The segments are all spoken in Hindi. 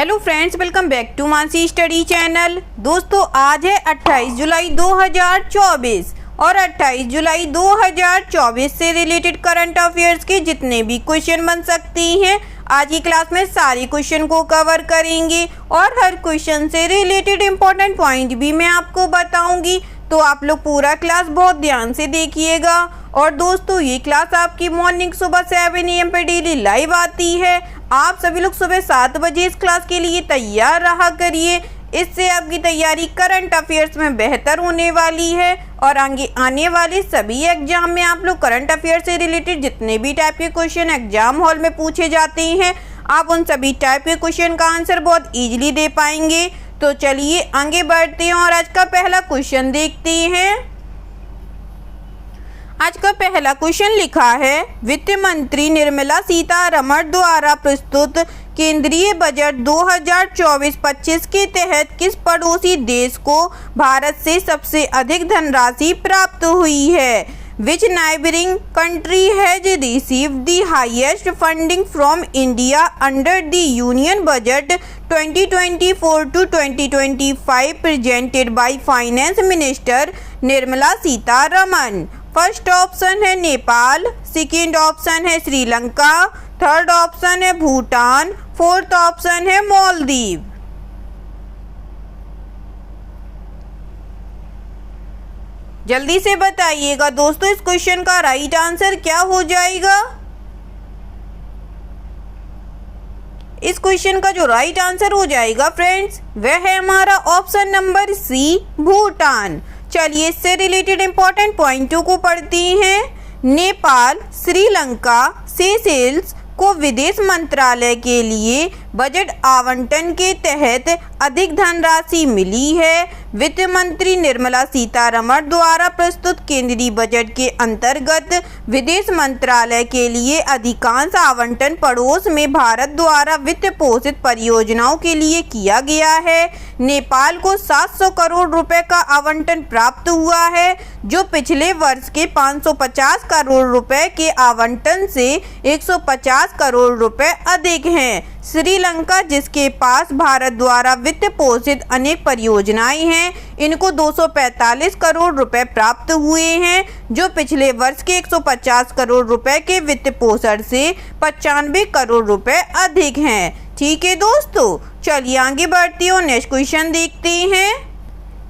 Hello friends, welcome back to Mansi study channel. दोस्तों, आज है 28 जुलाई 2024 और 28 जुलाई 2024 से रिलेटेड करंट अफेयर्स के जितने भी क्वेश्चन बन सकती हैं, आज की क्लास में सारे क्वेश्चन को कवर करेंगे और हर क्वेश्चन से रिलेटेड इंपॉर्टेंट पॉइंट भी मैं आपको बताऊंगी। तो आप लोग पूरा क्लास बहुत ध्यान से देखिएगा। और दोस्तों, ये क्लास आपकी मॉर्निंग सुबह 7 AM पे डेली लाइव आती है। आप सभी लोग सुबह 7 बजे इस क्लास के लिए तैयार रहा करिए। इससे आपकी तैयारी करंट अफेयर्स में बेहतर होने वाली है और आगे आने वाले सभी एग्जाम में आप लोग करंट अफेयर से रिलेटेड जितने भी टाइप के क्वेश्चन एग्जाम हॉल में पूछे जाते हैं, आप उन सभी टाइप के क्वेश्चन का आंसर बहुत इजीली दे पाएंगे। तो चलिए आगे बढ़ते हैं और आज का पहला क्वेश्चन देखते हैं। आज का पहला क्वेश्चन लिखा है, वित्त मंत्री निर्मला सीतारमण द्वारा प्रस्तुत केंद्रीय बजट 2024-25 के तहत किस पड़ोसी देश को भारत से सबसे अधिक धनराशि प्राप्त हुई है? Which neighboring country has received the highest funding from India under the Union Budget 2024 to 2025 presented by Finance Minister Nirmala Sitharaman? First option है नेपाल, सेकेंड ऑप्शन है श्रीलंका, थर्ड ऑप्शन है भूटान, फोर्थ ऑप्शन है मालदीव। जल्दी से बताइएगा दोस्तों, इस क्वेश्चन का राइट आंसर क्या हो जाएगा? इस क्वेश्चन का जो राइट आंसर हो जाएगा फ्रेंड्स, वह है हमारा ऑप्शन नंबर सी, भूटान। चलिए इससे रिलेटेड इंपॉर्टेंट पॉइंटों को पढ़ते हैं। नेपाल, श्रीलंका, सेशेल्स को विदेश मंत्रालय के लिए बजट आवंटन के तहत अधिक धनराशि मिली है। वित्त मंत्री निर्मला सीतारमण द्वारा प्रस्तुत केंद्रीय बजट के अंतर्गत विदेश मंत्रालय के लिए अधिकांश आवंटन पड़ोस में भारत द्वारा वित्त पोषित परियोजनाओं के लिए किया गया है। नेपाल को 700 करोड़ रुपए का आवंटन प्राप्त हुआ है, जो पिछले वर्ष के 550 करोड़ रुपए के आवंटन से 150 करोड़ रुपए अधिक हैं। श्रीलंका, जिसके पास भारत द्वारा वित्त पोषित अनेक परियोजनाएं हैं, इनको 245 करोड़ रुपए प्राप्त हुए हैं, जो पिछले वर्ष के 150 करोड़ रुपए के वित्त पोषण से 95 करोड़ रुपए अधिक हैं। ठीक है दोस्तों, चलिए आगे बढ़ते हैं और नेक्स्ट क्वेश्चन देखते हैं।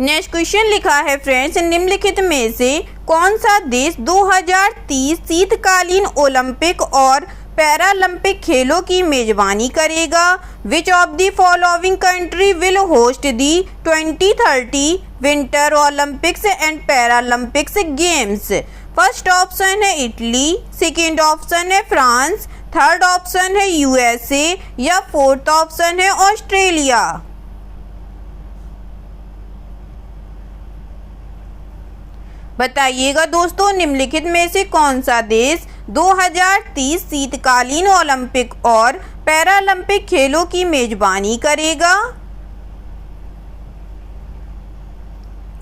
नेक्स्ट क्वेश्चन लिखा है फ्रेंड्स, निम्नलिखित में से कौन सा देश 2030 शीतकालीन ओलंपिक और पैरालंपिक खेलों की मेजबानी करेगा? Which of the following country will host the 2030 winter Olympics and Paralympics games? First option है इटली, सेकेंड ऑप्शन है फ्रांस, थर्ड ऑप्शन है USA या फोर्थ ऑप्शन है ऑस्ट्रेलिया। बताइएगा दोस्तों, निम्नलिखित में से कौन सा देश 2030 शीतकालीन ओलंपिक और पैरालंपिक खेलों की मेजबानी करेगा?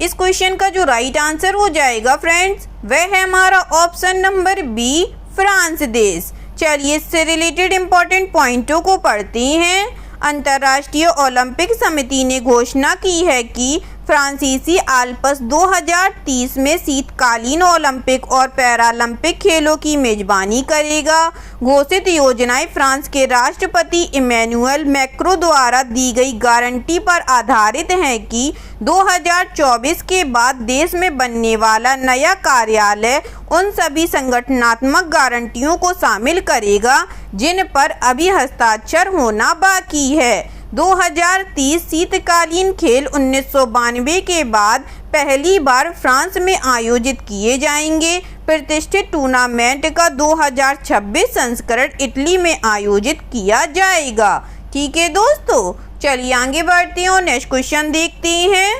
इस क्वेश्चन का जो राइट आंसर हो जाएगा फ्रेंड्स, वह है हमारा ऑप्शन नंबर बी, फ्रांस देश। चलिए इससे रिलेटेड इंपॉर्टेंट पॉइंटों को पढ़ते हैं। अंतर्राष्ट्रीय ओलंपिक समिति ने घोषणा की है कि फ्रांसीसी आल्प्स 2030 में शीतकालीन ओलंपिक और पैरालंपिक खेलों की मेजबानी करेगा। घोषित योजनाएं फ्रांस के राष्ट्रपति इमैनुअल मैक्रों द्वारा दी गई गारंटी पर आधारित हैं कि 2024 के बाद देश में बनने वाला नया कार्यालय उन सभी संगठनात्मक गारंटियों को शामिल करेगा जिन पर अभी हस्ताक्षर होना बाकी है। 2030 शीतकालीन खेल 1992 के बाद पहली बार फ्रांस में आयोजित किए जाएंगे। प्रतिष्ठित टूर्नामेंट का 2026 संस्करण इटली में आयोजित किया जाएगा। ठीक है दोस्तों, चलिए आगे बढ़ते हैं और नेक्स्ट क्वेश्चन देखते हैं।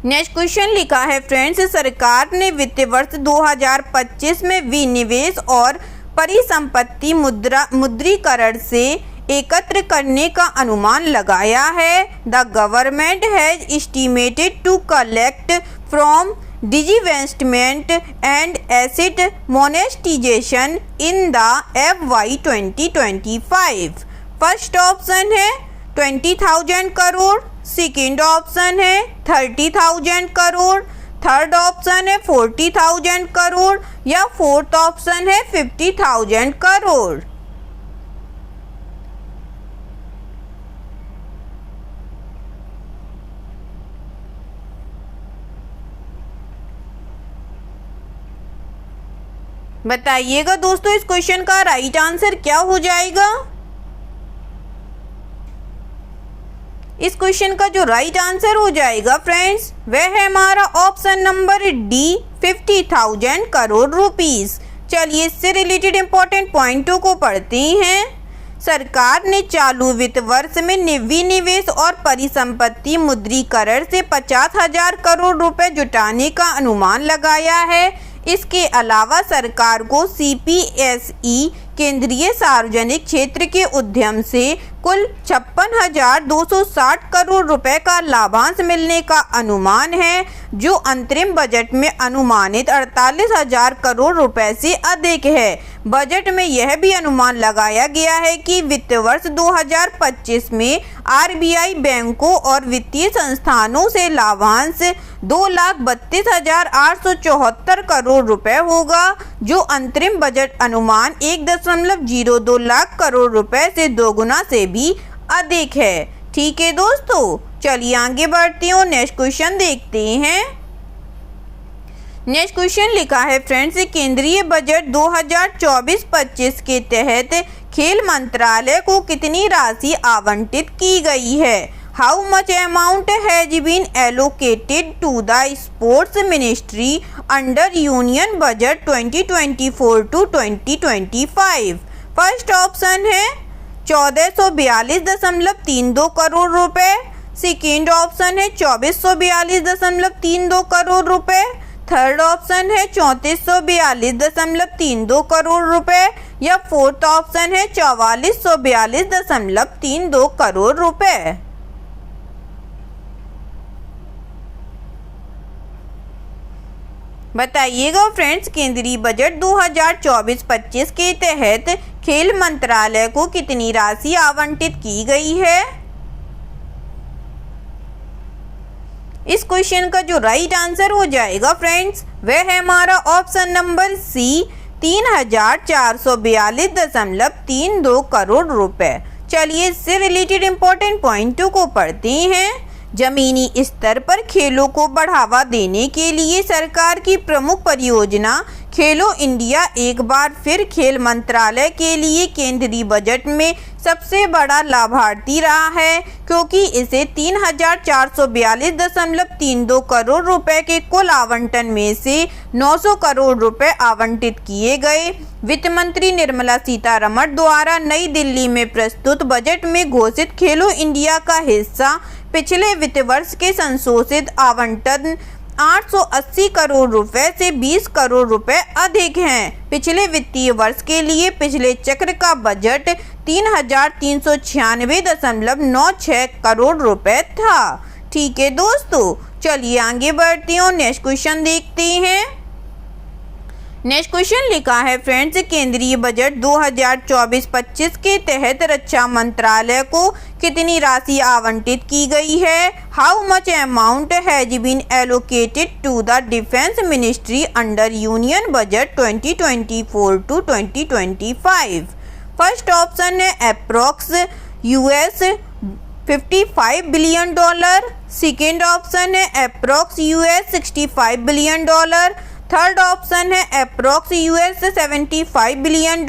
नेक्स्ट क्वेश्चन लिखा है फ्रेंड्स, सरकार ने वित्त वर्ष 2025 में विनिवेश और परिसंपत्ति मुद्रीकरण से एकत्र करने का अनुमान लगाया है। The government has estimated to collect from disinvestment and asset monetisation in the FY 2025। First option है 20,000 करोड़, सेकेंड ऑप्शन है 30,000 करोड़, थर्ड ऑप्शन है 40,000 करोड़ या फोर्थ ऑप्शन है 50,000 करोड़। बताइएगा दोस्तों इस क्वेश्चन का राइट आंसर क्या हो जाएगा। इस क्वेश्चन का जो राइट आंसर हो जाएगा फ्रेंड्स वह है हमारा option number D 50,000 crore rupees. चलिए इससे रिलेटेड इंपॉर्टेंट पॉइंटों को पढ़ते हैं। सरकार ने चालू वित्त वर्ष में विनिवेश और परिसंपत्ति मुद्रीकरण से 50,000 करोड़ रुपए जुटाने का अनुमान लगाया है। इसके अलावा सरकार को CPSE केंद्रीय सार्वजनिक क्षेत्र के उद्यम से कुल 56,260 करोड़ रुपए का लाभांश मिलने का अनुमान है, जो अंतरिम बजट में अनुमानित 48,000 करोड़ रुपए से अधिक है। बजट में यह भी अनुमान लगाया गया है कि वित्त वर्ष 2025 में RBI बैंकों और वित्तीय संस्थानों से लाभांश 2,32,874 करोड़ रुपए होगा, जो अंतरिम बजट अनुमान 1.02 लाख करोड़ रुपए से दोगुना से भी अधिक है। ठीक है दोस्तों, चलिए आगे बढ़ते हैं और नेक्स्ट क्वेश्चन देखते हैं। नेक्स्ट क्वेश्चन लिखा है फ्रेंड्स, केंद्रीय बजट 2024-25 के तहत खेल मंत्रालय को कितनी राशि आवंटित की गई है। How much amount has been allocated to the sports ministry under union budget 2024 to 2025। First option है 1442.32 करोड़ रुपए, सेकेंड ऑप्शन है 2442.32 करोड़ रुपए, थर्ड ऑप्शन है 3442.32 करोड़ रुपए या फोर्थ ऑप्शन है 4442.32 करोड़ रुपए। बताइएगा फ्रेंड्स केंद्रीय बजट 2024-25 के तहत खेल मंत्रालय को कितनी राशि आवंटित की गई है। इस क्वेश्चन का जो राइट आंसर हो जाएगा फ्रेंड्स वह है हमारा ऑप्शन नंबर सी 3,442.32 करोड़ रुपए। चलिए इससे रिलेटेड इंपॉर्टेंट पॉइंटों को पढ़ते हैं। जमीनी स्तर पर खेलों को बढ़ावा देने के लिए सरकार की प्रमुख परियोजना खेलो इंडिया एक बार फिर खेल मंत्रालय के लिए केंद्रीय बजट में सबसे बड़ा लाभार्थी रहा है, क्योंकि इसे 3,442.32 करोड़ रुपए के कुल आवंटन में से 900 करोड़ रुपए आवंटित किए गए। वित्त मंत्री निर्मला सीतारमण द्वारा नई दिल्ली में प्रस्तुत बजट में घोषित खेलो इंडिया का हिस्सा पिछले वित्त वर्ष के संशोधित आवंटन 880 करोड़ रुपए से 20 करोड़ रुपए अधिक हैं। पिछले वित्तीय वर्ष के लिए पिछले चक्र का बजट 3,396.96 करोड़ रुपए था। ठीक है दोस्तों, चलिए आगे बढ़ते हैं और नेक्स्ट क्वेश्चन देखते हैं। नेक्स्ट क्वेश्चन लिखा है फ्रेंड्स, केंद्रीय बजट 2024-25 के तहत रक्षा मंत्रालय को कितनी राशि आवंटित की गई है। How much amount has been allocated to the defence ministry under union budget 2024 to 2025। First option है अप्रॉक्स $55 बिलियन, सेकेंड ऑप्शन है अप्रॉक्स $65 बिलियन, थर्ड ऑप्शन है अप्रॉक्स $75 बिलियन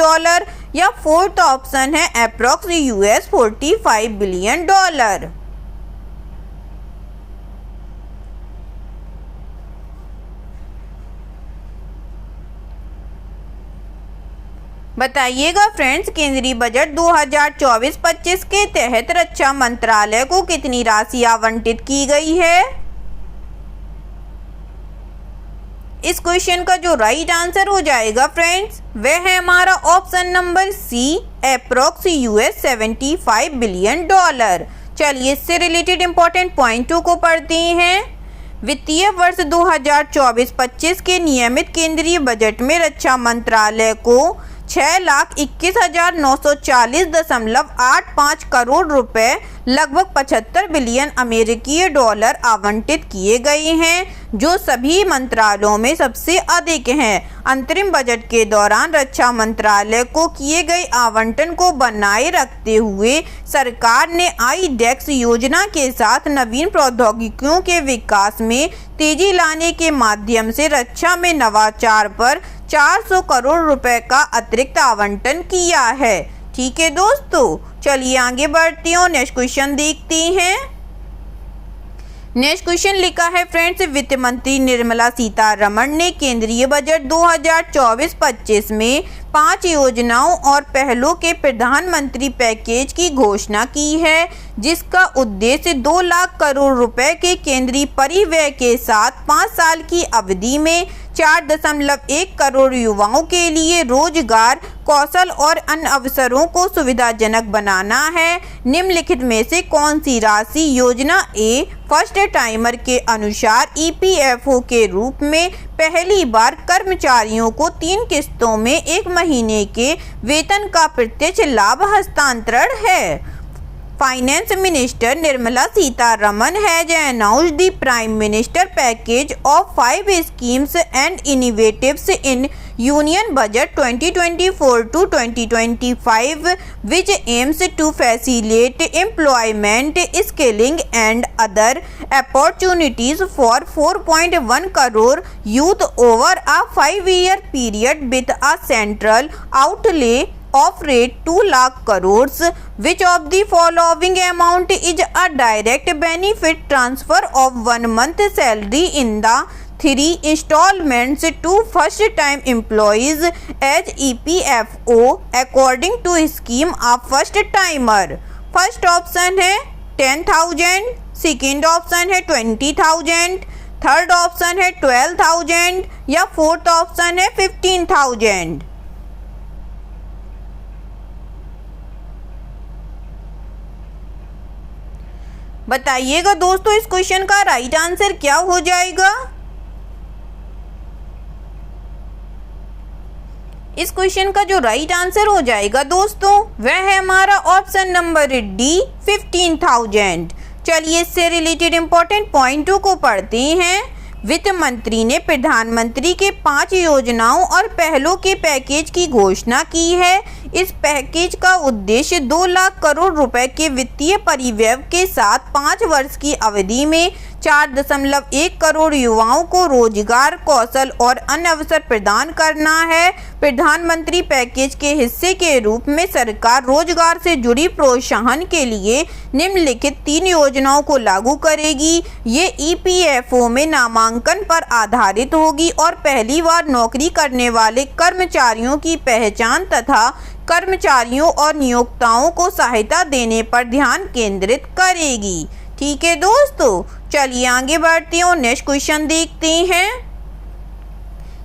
या फोर्थ ऑप्शन है अप्रॉक्स $45 बिलियन। बताइएगा फ्रेंड्स केंद्रीय बजट 2024-25 के तहत रक्षा मंत्रालय को कितनी राशि आवंटित की गई है। इस क्वेश्चन का जो राइट आंसर हो जाएगा फ्रेंड्स वह है हमारा option number C approx $75 billion. चलिए इससे रिलेटेड इंपॉर्टेंट पॉइंटों को पढ़ते हैं। वित्तीय वर्ष 2024-25 के नियमित केंद्रीय बजट में रक्षा मंत्रालय को 6,21,940.85 करोड़ रुपए लगभग 75 बिलियन अमेरिकी डॉलर आवंटित किए गए हैं, जो सभी मंत्रालयों में सबसे अधिक हैं। अंतरिम बजट के दौरान रक्षा मंत्रालय को किए गए आवंटन को बनाए रखते हुए सरकार ने IDEX योजना के साथ नवीन प्रौद्योगिकियों के विकास में तेजी लाने के माध्यम से रक्षा में नवाचार पर 400 करोड़ रुपए का अतिरिक्त आवंटन किया है। ठीक है दोस्तों, चलिए आगे बढ़ते हैं और नेक्स्ट क्वेश्चन देखते हैं। नेक्स्ट क्वेश्चन लिखा है फ्रेंड्स, वित्त मंत्री निर्मला सीतारमण ने केंद्रीय बजट 2024-25 में 5 योजनाओं और पहलों के प्रधानमंत्री पैकेज की घोषणा की है, जिसका उद्देश्य 2 लाख करोड़ रुपए के केंद्रीय परिव्यय के साथ 5 साल की अवधि में 4.1 करोड़ युवाओं के लिए रोजगार, कौशल और अन्य अवसरों को सुविधाजनक बनाना है। निम्नलिखित में से कौन सी राशि योजना ए फर्स्ट टाइमर के अनुसार EPFO के रूप में पहली बार कर्मचारियों को 3 किस्तों में 1 महीने के वेतन का प्रत्यक्ष लाभ हस्तांतरण है? Finance Minister Nirmala Sitharaman has announced the Prime Minister package of 5 schemes and initiatives in Union Budget 2024 to 2025, which aims to facilitate employment, skilling and other opportunities for 4.1 crore youth over a 5-year period with a central outlay of rate 2 lakh crores. Which of the following amount is a direct benefit transfer of 1 month salary in the 3 installments to first time employees as EPFO according to scheme of first timer? First option है 10,000, सेकेंड ऑप्शन है 20,000, थर्ड ऑप्शन है 12,000 या फोर्थ ऑप्शन है 15,000। बताइएगा दोस्तों इस क्वेश्चन का राइट आंसर क्या हो जाएगा। इस क्वेश्चन का जो राइट आंसर हो जाएगा दोस्तों वह है हमारा ऑप्शन नंबर डी 15,000। चलिए इससे रिलेटेड इंपॉर्टेंट पॉइंट को पढ़ते हैं। वित्त मंत्री ने प्रधानमंत्री के 5 योजनाओं और पहलों के पैकेज की घोषणा की है। इस पैकेज का उद्देश्य 2 लाख करोड़ रुपए के वित्तीय परिव्यय के साथ 5 वर्ष की अवधि में 4.1 करोड़ युवाओं को रोजगार, कौशल और अन्य अवसर प्रदान करना है। प्रधानमंत्री पैकेज के हिस्से के रूप में सरकार रोजगार से जुड़ी प्रोत्साहन के लिए निम्नलिखित 3 योजनाओं को लागू करेगी। ये EPFO में नामांकन पर आधारित होगी और पहली बार नौकरी करने वाले कर्मचारियों की पहचान तथा कर्मचारियों और नियोक्ताओं को सहायता देने पर ध्यान केंद्रित करेगी। ठीक है दोस्तों, चलिए आगे बढ़ते हैं और नेक्स्ट क्वेश्चन देखते हैं।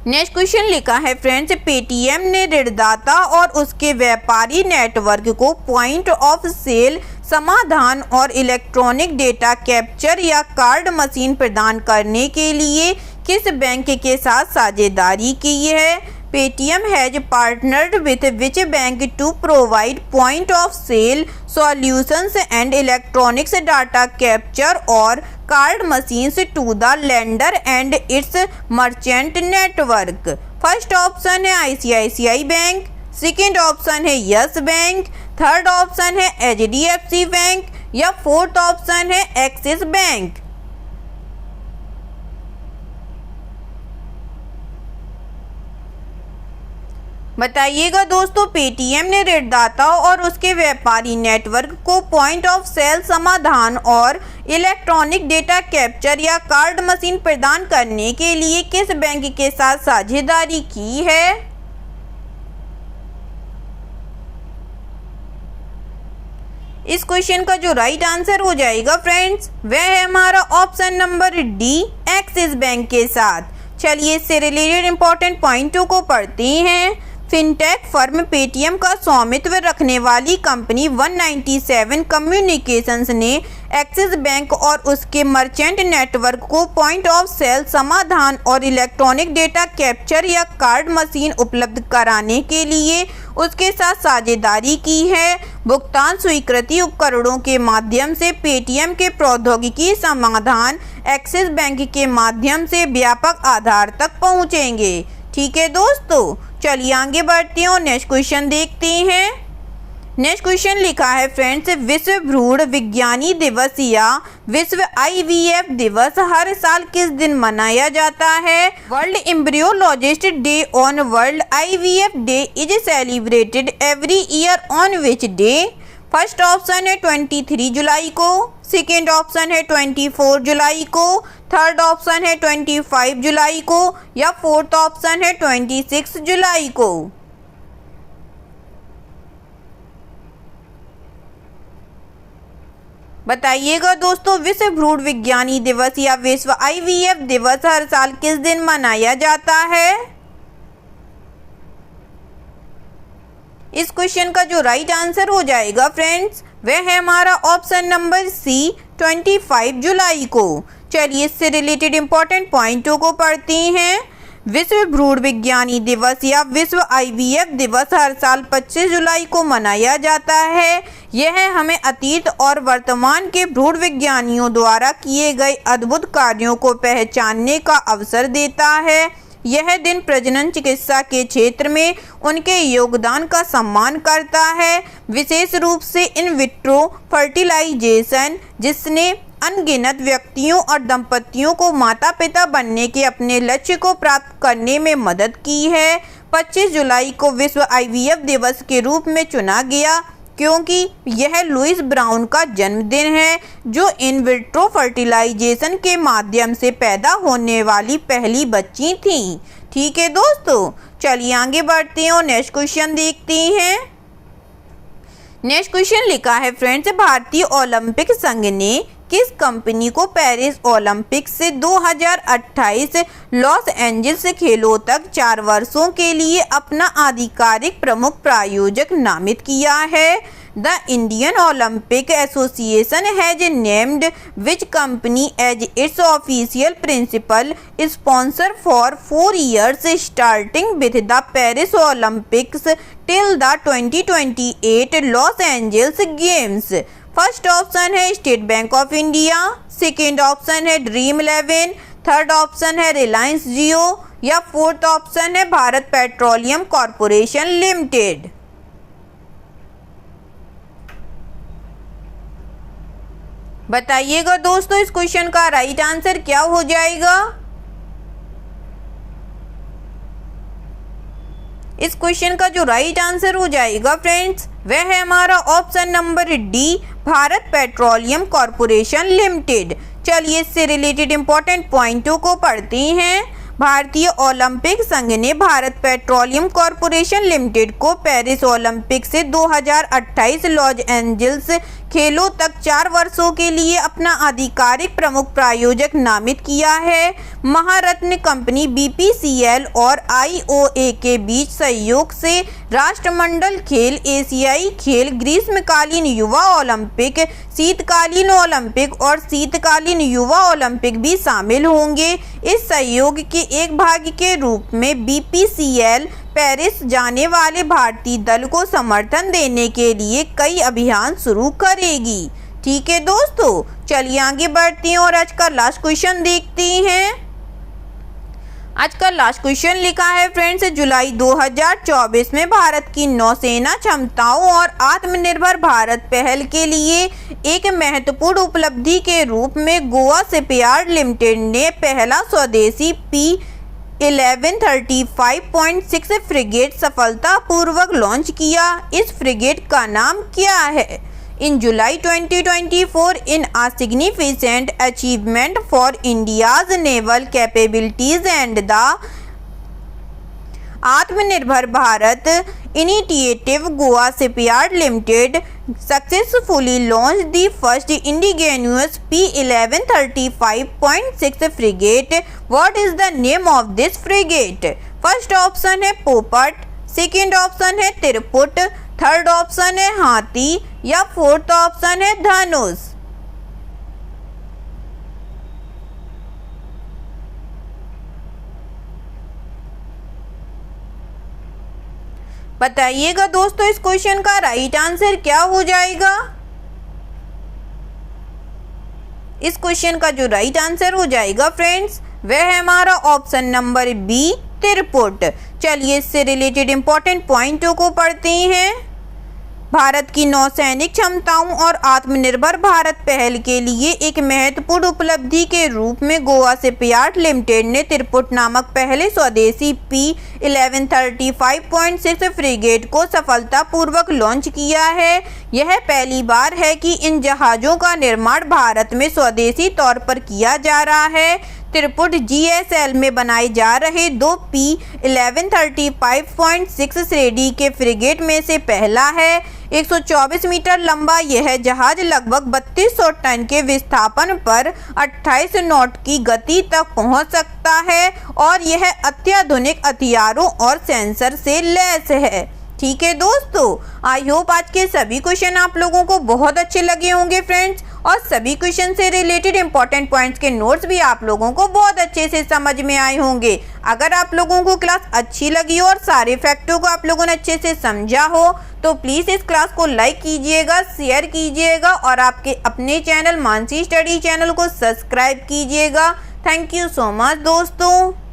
नेक्स्ट क्वेश्चन लिखा है फ्रेंड्स, पेटीएम ने ऋणदाता और उसके व्यापारी नेटवर्क को पॉइंट ऑफ सेल समाधान और इलेक्ट्रॉनिक डेटा कैप्चर या कार्ड मशीन प्रदान करने के लिए किस बैंक के साथ साझेदारी की है? Paytm has partnered with which bank to provide point of sale solutions and electronics data capture or card machines to the lender and its merchant network? First option है ICICI बैंक, सेकेंड ऑप्शन है यस बैंक, थर्ड ऑप्शन है HDFC बैंक या फोर्थ ऑप्शन है एक्सिस बैंक। बताइएगा दोस्तों, पेटीएम ने ऋणदाताओं और उसके व्यापारी नेटवर्क को पॉइंट ऑफ सेल समाधान और इलेक्ट्रॉनिक डेटा कैप्चर या कार्ड मशीन प्रदान करने के लिए किस बैंक के साथ साझेदारी की है? इस क्वेश्चन का जो राइट आंसर हो जाएगा फ्रेंड्स वह है हमारा option number D axis bank के साथ। चलिए इससे रिलेटेड इंपॉर्टेंट पॉइंटों को पढ़ते हैं। फिनटेक फर्म पेटीएम का स्वामित्व रखने वाली कंपनी 197 कम्युनिकेशंस ने एक्सिस बैंक और उसके मर्चेंट नेटवर्क को पॉइंट ऑफ सेल समाधान और इलेक्ट्रॉनिक डेटा कैप्चर या कार्ड मशीन उपलब्ध कराने के लिए उसके साथ साझेदारी की है। भुगतान स्वीकृति उपकरणों के माध्यम से पेटीएम के प्रौद्योगिकी समाधान एक्सिस बैंक के माध्यम से व्यापक आधार तक पहुंचेंगे। ठीक है दोस्तों, चलिए आगे बढ़ते हैं और नेक्स्ट क्वेश्चन देखते हैं। नेक्स्ट क्वेश्चन लिखा है फ्रेंड्स, विश्व भ्रूण विज्ञानी दिवस या विश्व IVF दिवस हर साल किस दिन मनाया जाता है? World embryologist day on world IVF day is celebrated every year on which day? First option है 23 जुलाई को, सेकेंड ऑप्शन है 24 जुलाई को, थर्ड ऑप्शन है 25 जुलाई को या फोर्थ ऑप्शन है 26 जुलाई को। बताइएगा दोस्तों, विश्व भ्रूण विज्ञानी दिवस या विश्व IVF दिवस हर साल किस दिन मनाया जाता है? इस क्वेश्चन का जो राइट आंसर हो जाएगा फ्रेंड्स, वह है हमारा ऑप्शन नंबर सी 25 जुलाई को। चलिए इससे रिलेटेड इंपॉर्टेंट पॉइंटों को पढ़ते हैं। विश्व भ्रूण विज्ञानी दिवस या विश्व IVF दिवस हर साल 25 जुलाई को मनाया जाता है। यह हमें अतीत और वर्तमान के भ्रूण विज्ञानियों द्वारा किए गए अद्भुत कार्यों को पहचानने का अवसर देता है। यह दिन प्रजनन चिकित्सा के क्षेत्र में उनके योगदान का सम्मान करता है, विशेष रूप से इन विट्रो फर्टिलाइजेशन, जिसने अनगिनत व्यक्तियों और दंपतियों को माता पिता बनने के अपने लक्ष्य को प्राप्त करने में मदद की है। 25 जुलाई को विश्व IVF दिवस के रूप में चुना गया क्योंकि यह लुइस ब्राउन का जन्मदिन है, जो इन विट्रो फर्टिलाइजेशन के माध्यम से पैदा होने वाली पहली बच्ची थी। ठीक है दोस्तों, चलिए आगे बढ़ते हैं और नेक्स्ट क्वेश्चन देखते हैं। नेक्स्ट क्वेश्चन लिखा है फ्रेंड्स, भारतीय ओलंपिक संघ ने किस कंपनी को पेरिस ओलंपिक से 2028 लॉस एंजल्स खेलों तक 4 वर्षों के लिए अपना आधिकारिक प्रमुख प्रायोजक नामित किया है? The Indian Olympic Association has named which company as its official principal sponsor for 4 years starting with the Paris Olympics till the 2028 Los Angeles games. First option है State Bank of India, second option है ड्रीम 11, थर्ड ऑप्शन है रिलायंस जियो या फोर्थ ऑप्शन है भारत पेट्रोलियम कॉर्पोरेशन लिमिटेड। बताइएगा दोस्तों, इस क्वेश्चन का राइट आंसर क्या हो जाएगा? इस क्वेश्चन का जो राइट आंसर हो जाएगा फ्रेंड्स, वह है हमारा option number D, Bharat petroleum corporation limited. चलिए इससे रिलेटेड इंपॉर्टेंट पॉइंटों को पढ़ते हैं। भारतीय ओलंपिक संघ ने भारत पेट्रोलियम कॉर्पोरेशन लिमिटेड को पेरिस ओलंपिक से 2028 लॉस एंजल्स खेलों तक 4 वर्षों के लिए अपना आधिकारिक प्रमुख प्रायोजक नामित किया है। महारत्न कंपनी BPCL और IOA के बीच सहयोग से राष्ट्रमंडल खेल, एशियाई खेल, ग्रीष्मकालीन युवा ओलंपिक, शीतकालीन ओलंपिक और शीतकालीन युवा ओलंपिक भी शामिल होंगे। इस सहयोग के एक भाग के रूप में BPCL पेरिस जाने वाले भारतीय दल को समर्थन देने के लिए कई अभियान शुरू करेगी। ठीक है दोस्तों, चलिए आगे बढ़ते हैं और आज का लास्ट क्वेश्चन देखते हैं। आज का लास्ट क्वेश्चन लिखा है फ्रेंड्स, जुलाई 2024 में भारत की नौसेना क्षमताओं और आत्मनिर्भर भारत पहल के लिए एक महत्वपूर्ण उपलब्धि के रूप में गोवा शिपयार्ड लिमिटेड ने पहला स्वदेशी P11 35.6 फ्रिगेट सफलतापूर्वक लॉन्च किया। इस फ्रिगेट का नाम क्या है? In July 2024, in a significant achievement for India's naval capabilities and the Atmanirbhar Bharat initiative, Goa Shipyard Limited successfully launched the first indigenous P11 35.6 frigate. What is the name of this frigate? First option है पोपट, सेकेंड ऑप्शन है तिरपुट, थर्ड ऑप्शन है हाथी या फोर्थ ऑप्शन है धनुष। बताइएगा दोस्तों इस क्वेश्चन का राइट आंसर क्या हो जाएगा। इस क्वेश्चन का जो राइट आंसर हो जाएगा फ्रेंड्स वह है हमारा ऑप्शन नंबर बी, तिरपुट। चलिए इससे रिलेटेड इंपॉर्टेंट पॉइंटों को पढ़ते हैं। भारत की नौसैनिक क्षमताओं और आत्मनिर्भर भारत पहल के लिए एक महत्वपूर्ण उपलब्धि के रूप में गोवा शिपयार्ड लिमिटेड ने तिरपुट नामक पहले स्वदेशी P1135.6 फ्रिगेट को सफलतापूर्वक लॉन्च किया है। यह पहली बार है कि इन जहाज़ों का निर्माण भारत में स्वदेशी तौर पर किया जा रहा है। तिरपुट GSL में बनाए जा रहे दो P1135.6 श्रेणी के फ्रिगेट में से पहला है। 124 मीटर लंबा यह जहाज लगभग 3200 टन के विस्थापन पर 28 नॉट की गति तक पहुंच सकता है और यह अत्याधुनिक हथियारों और सेंसर से लैस है। ठीक है दोस्तों, आई होप आज के सभी क्वेश्चन आप लोगों को बहुत अच्छे लगे होंगे फ्रेंड्स, और सभी क्वेश्चन से रिलेटेड इंपॉर्टेंट पॉइंट्स के नोट्स भी आप लोगों को बहुत अच्छे से समझ में आए होंगे। अगर आप लोगों को क्लास अच्छी लगी हो और सारे फैक्टों को आप लोगों ने अच्छे से समझा हो तो प्लीज़ इस क्लास को लाइक कीजिएगा, शेयर कीजिएगा और आपके अपने चैनल मानसी स्टडी चैनल को सब्सक्राइब कीजिएगा। थैंक यू सो मच दोस्तों।